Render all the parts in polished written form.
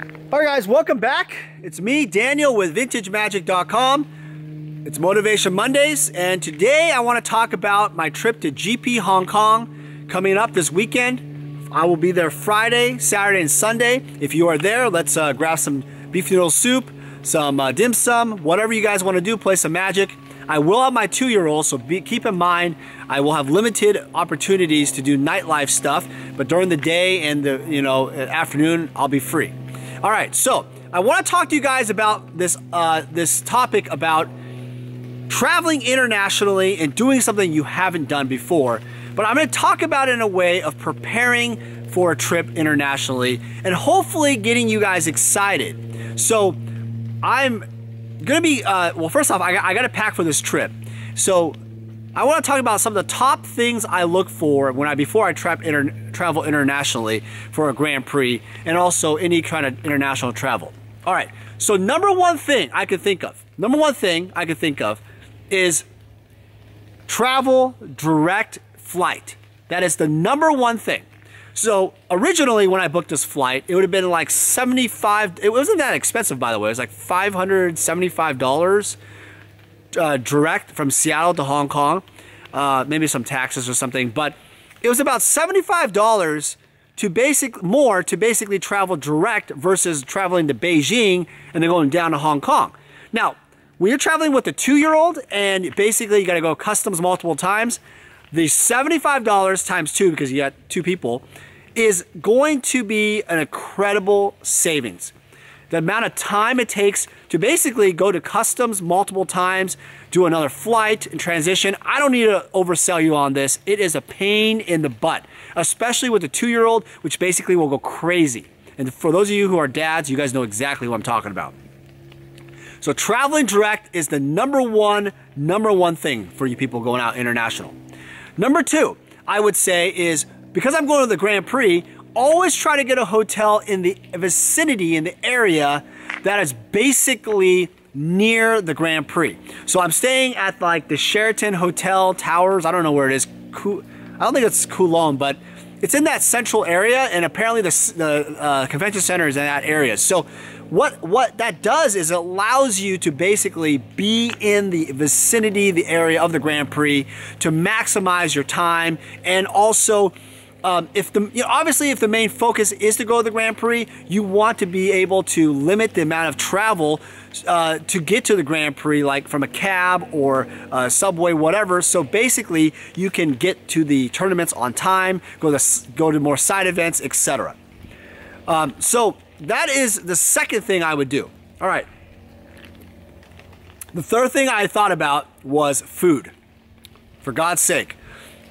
Alright guys, welcome back. It's me, Daniel with VintageMagic.com. It's Motivation Mondays, and today I want to talk about my trip to GP Hong Kong coming up this weekend. I will be there Friday, Saturday, and Sunday. If you are there, let's grab some beef noodle soup, some dim sum, whatever you guys want to do, play some magic. I will have my 2-year-old, so keep in mind I will have limited opportunities to do nightlife stuff, but during the day and the afternoon I'll be free. All right, so I want to talk to you guys about this this topic about traveling internationally and doing something you haven't done before. But I'm going to talk about it in a way of preparing for a trip internationally and hopefully getting you guys excited. So I'm going to be, well, first off, I got to pack for this trip. So I want to talk about some of the top things I look for before I travel internationally for a Grand Prix and also any kind of international travel. All right, so number one thing I could think of is travel direct flight. That is the number one thing. So originally when I booked this flight, it would have been like $75, it wasn't that expensive by the way, it was like $575 direct from Seattle to Hong Kong, maybe some taxes or something, but it was about $75 to basically travel direct versus traveling to Beijing and then going down to Hong Kong. Now, when you're traveling with a 2-year-old and basically you got to go customs multiple times, the $75 times 2, because you got 2 people, is going to be an incredible savings. The amount of time it takes to basically go to customs multiple times, do another flight and transition. I don't need to oversell you on this. It is a pain in the butt, especially with a 2-year-old, which basically will go crazy. And for those of you who are dads, you guys know exactly what I'm talking about. So traveling direct is the number one thing for you people going out international. Number 2, I would say, is because I'm going to the Grand Prix, always try to get a hotel in the vicinity, in the area that is basically near the Grand Prix. So I'm staying at like the Sheraton Hotel Towers. I don't know where it is. I don't think it's Kowloon, but it's in that central area, and apparently the convention center is in that area. So what that does is it allows you to basically be in the vicinity, the area of the Grand Prix to maximize your time. And also, obviously if the main focus is to go to the Grand Prix, you want to be able to limit the amount of travel to get to the Grand Prix, like from a cab or a subway, whatever. So basically you can get to the tournaments on time, go to more side events, etc. So that is the second thing I would do. All right. The third thing I thought about was food. For God's sake.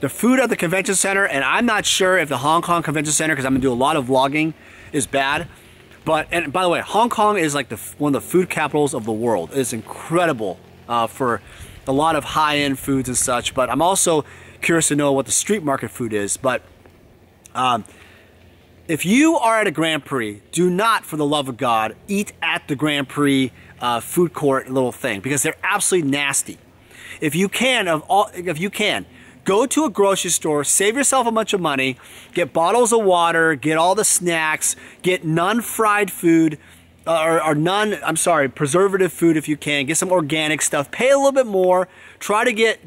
The food at the convention center, and I'm not sure if the Hong Kong Convention Center, because I'm going to do a lot of vlogging, is bad. And by the way, Hong Kong is like one of the food capitals of the world. It's incredible for a lot of high-end foods and such. But I'm also curious to know what the street market food is. But if you are at a Grand Prix, do not, for the love of God, eat at the Grand Prix food court little thing, because they're absolutely nasty. If you can, go to a grocery store, save yourself a bunch of money, get bottles of water, get all the snacks, get non-fried food, preservative food if you can, get some organic stuff, pay a little bit more, try to get,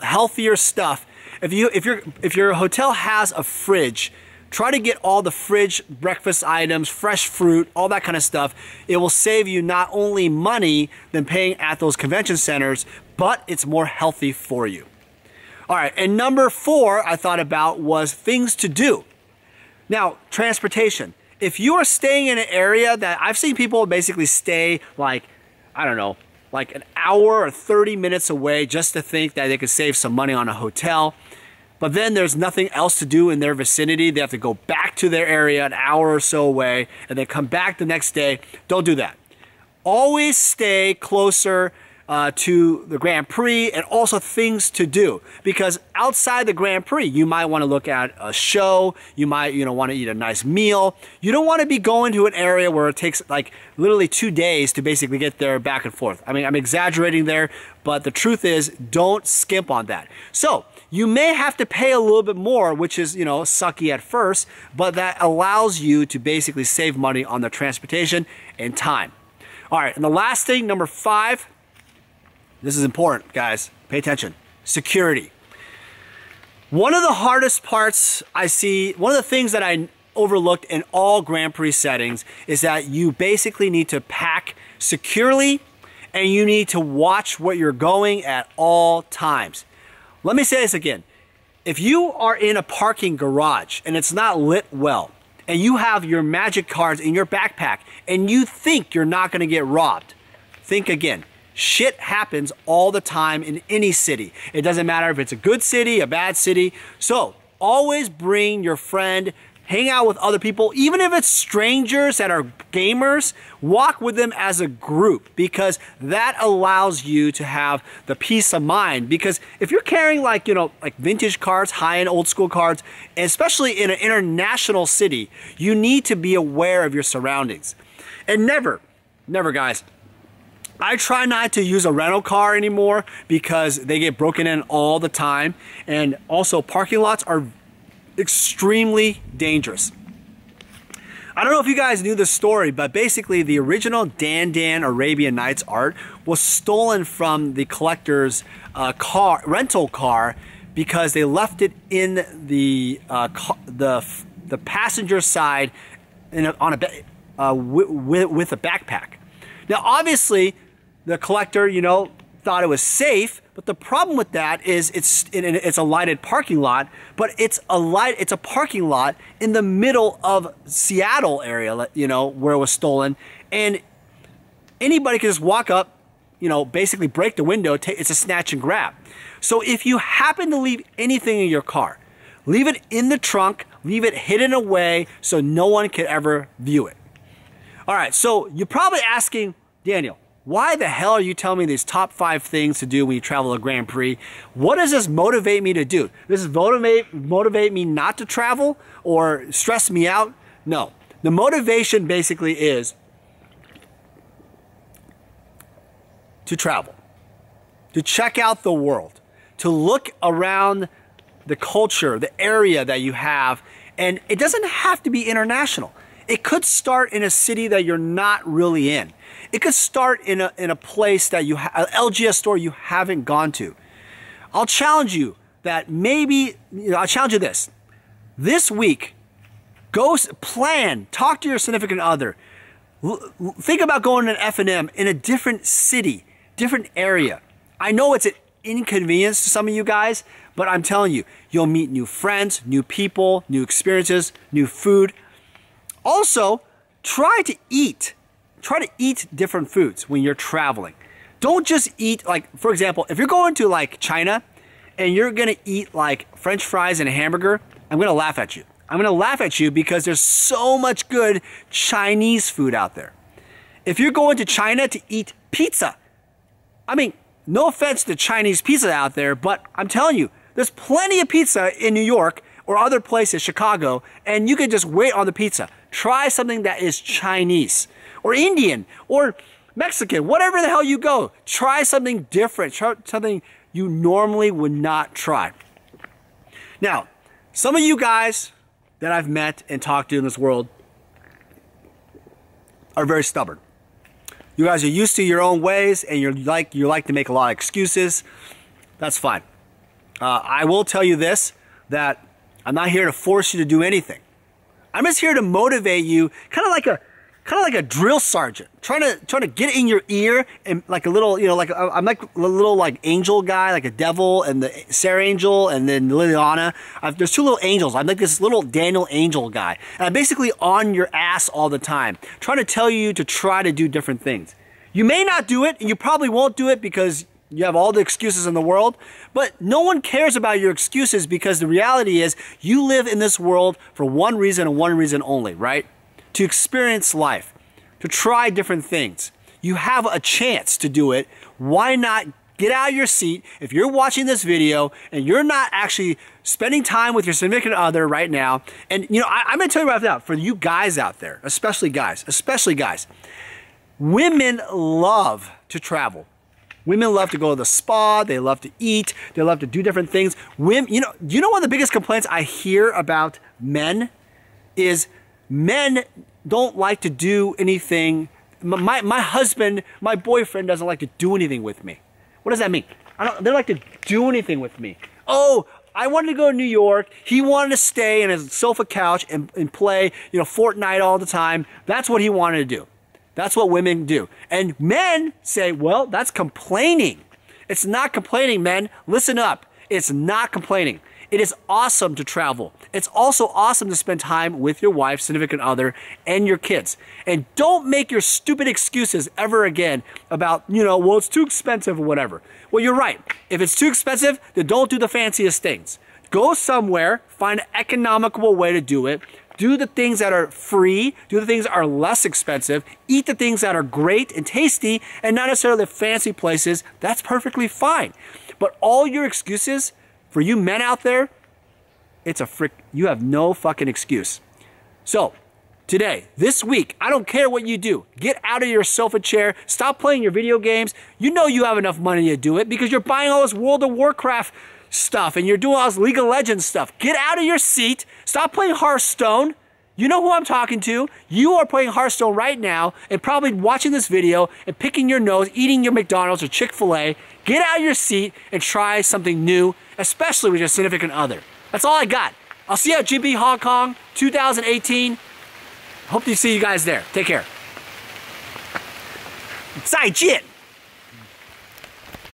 healthier stuff. If your hotel has a fridge, try to get all the fridge breakfast items, fresh fruit, all that kind of stuff. It will save you not only money than paying at those convention centers, but it's more healthy for you. All right, and number 4 I thought about was things to do. Now, transportation. If you are staying in an area that I've seen people basically stay like, I don't know, like an hour or 30 minutes away just to think that they could save some money on a hotel. But then there's nothing else to do in their vicinity. They have to go back to their area an hour or so away and then come back the next day. Don't do that. Always stay closer to the Grand Prix, and also things to do, because outside the Grand Prix you might want to look at a show, you might want to eat a nice meal. You don't want to be going to an area where it takes like literally 2 days to basically get there back and forth. I mean, I'm exaggerating there, but the truth is, don't skimp on that. So you may have to pay a little bit more, which is, you know, sucky at first, but that allows you to basically save money on the transportation and time. All right, and the last thing, number 5, this is important, guys. Pay attention. Security. One of the hardest parts I see, one of the things that I overlooked in all Grand Prix settings is that you basically need to pack securely and you need to watch where you're going at all times. Let me say this again. If you are in a parking garage and it's not lit well, and you have your magic cards in your backpack and you think you're not going to get robbed, think again. Shit happens all the time in any city. It doesn't matter if it's a good city, a bad city. So always bring your friend, hang out with other people, even if it's strangers that are gamers, walk with them as a group because that allows you to have the peace of mind. Because if you're carrying like, you know, like vintage cards, high-end old school cards, especially in an international city, you need to be aware of your surroundings. And never, guys, I try not to use a rental car anymore because they get broken in all the time. And also parking lots are extremely dangerous. I don't know if you guys knew this story, but basically the original Dan Arabian Nights art was stolen from the collector's rental car because they left it in the passenger side with a backpack. Now obviously the collector, you know, thought it was safe, but the problem with that is it's a lighted parking lot, but it's a parking lot in the middle of Seattle area, you know, where it was stolen, and anybody can just walk up, you know, basically break the window. It's a snatch and grab. So if you happen to leave anything in your car, leave it in the trunk, leave it hidden away so no one can ever view it. All right, so you're probably asking, Daniel, why the hell are you telling me these top 5 things to do when you travel a Grand Prix? What does this motivate me to do? Does this motivate me not to travel or stress me out? No. The motivation basically is to travel, to check out the world, to look around the culture, the area that you have, and it doesn't have to be international. It could start in a city that you're not really in. It could start in a place that you an LGS store you haven't gone to. I'll challenge you that maybe, I'll challenge you this. This week, go plan, talk to your significant other. Think about going to an F&M in a different city, different area. I know it's an inconvenience to some of you guys, but I'm telling you, you'll meet new friends, new people, new experiences, new food. Also, try to eat different foods when you're traveling. Don't just eat, like, for example, if you're going to like China and you're gonna eat like French fries and a hamburger, I'm gonna laugh at you. I'm gonna laugh at you because there's so much good Chinese food out there. If you're going to China to eat pizza, I mean, no offense to Chinese pizza out there, but I'm telling you, there's plenty of pizza in New York or other places, Chicago, and you can just wait on the pizza. Try something that is Chinese or Indian or Mexican, whatever the hell you go. Try something different, try something you normally would not try. Now, some of you guys that I've met and talked to in this world are very stubborn. You guys are used to your own ways and you like to make a lot of excuses. That's fine. I will tell you this, that I'm not here to force you to do anything. I'm just here to motivate you, kind of like a drill sergeant, trying to get in your ear and like a little, you know, like I'm like a little like angel guy, like a devil and the Sarah Angel and then Liliana. There's 2 little angels. I'm like this little Daniel Angel guy, and I'm basically on your ass all the time, trying to tell you to try to do different things. You may not do it, and you probably won't do it because you have all the excuses in the world, but no one cares about your excuses because the reality is you live in this world for one reason and one reason only, right? To experience life, to try different things. You have a chance to do it. Why not get out of your seat if you're watching this video and you're not actually spending time with your significant other right now? And you know, I'm gonna tell you right now, for you guys out there, especially guys, women love to travel. Women love to go to the spa. They love to eat. They love to do different things. Women, you know one of the biggest complaints I hear about men is men don't like to do anything. My husband, my boyfriend doesn't like to do anything with me. What does that mean? They don't like to do anything with me. Oh, I wanted to go to New York. He wanted to stay in his sofa couch and play, Fortnite all the time. That's what he wanted to do. That's what women do. And men say, well, that's complaining. It's not complaining, men. Listen up. It's not complaining. It is awesome to travel. It's also awesome to spend time with your wife, significant other, and your kids. And don't make your stupid excuses ever again about, well, it's too expensive or whatever. Well, you're right. If it's too expensive, then don't do the fanciest things. Go somewhere, find an economical way to do it. Do the things that are free, do the things that are less expensive, eat the things that are great and tasty, and not necessarily fancy places. That's perfectly fine. But all your excuses, for you men out there, you have no fucking excuse. So, today, this week, I don't care what you do. Get out of your sofa chair. Stop playing your video games. You know you have enough money to do it because you're buying all this World of Warcraft stuff and you're doing all this League of Legends stuff. Get out of your seat. Stop playing Hearthstone. You know who I'm talking to. You are playing Hearthstone right now and probably watching this video and picking your nose, eating your McDonald's or Chick-fil-A. Get out of your seat and try something new, especially with your significant other. That's all I got. I'll see you at GB Hong Kong 2018. Hope to see you guys there. Take care. 再见.